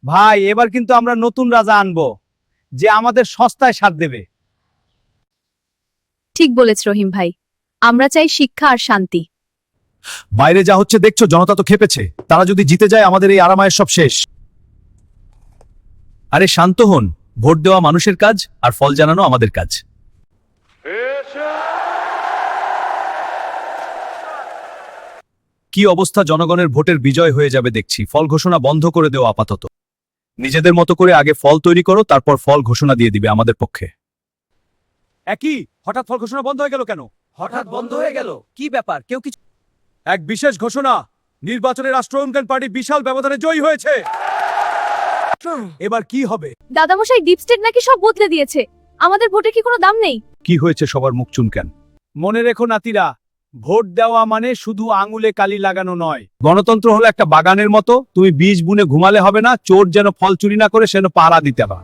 ভাই, এবার কিন্তু আমরা নতুন রাজা আনবো, যে আমাদের সস্তায় সাথ দেবে। ঠিক বলেছ রহিম ভাই, আমরা চাই শিক্ষা আর শান্তি। বাইরে যা হচ্ছে দেখছো, জনতা তো খেপেছে। তারা যদি জিতে যায়, আমাদের এই আরামায়ের সব শেষ। আরে শান্ত হন, ভোট দেওয়া মানুষের কাজ, আর ফল জানানো আমাদের কাজ। কি অবস্থা, জনগণের ভোটের বিজয় হয়ে যাবে দেখছি। ফল ঘোষণা বন্ধ করে দেও আপাতত। নিজেদের মতো করে আগে ফল তৈরি করো, তারপর ফল ঘোষণা দিয়ে দিবে আমাদের পক্ষে। একই হঠাৎ ফল ঘোষণা বন্ধ হয়ে গেল কেন? হঠাৎ বন্ধ হয়ে গেল, কি ব্যাপার? কেউ কিছু? এক বিশেষ ঘোষণা, নির্বাচনে রাষ্ট্র উন্নয়ন পার্টি বিশাল ব্যবধানে জয়ী হয়েছে। এবার কি হবে? দাদামশাই, ডিপ স্টেট নাকি সব বদলে দিয়েছে। আমাদের ভোটের কি কোনো দাম নেই? কি হয়েছে, সবার মুখ চুনকান? মনে রেখো নাতিরা, ভোট দেওয়া মানে শুধু আঙুলে কালি লাগানো নয়। গণতন্ত্র হলো একটা বাগানের মতো, তুমি বীজ বুনে ঘুমালে হবে না, চোর যেন ফল চুরি না করে সেন পাহারা দিতে হবে।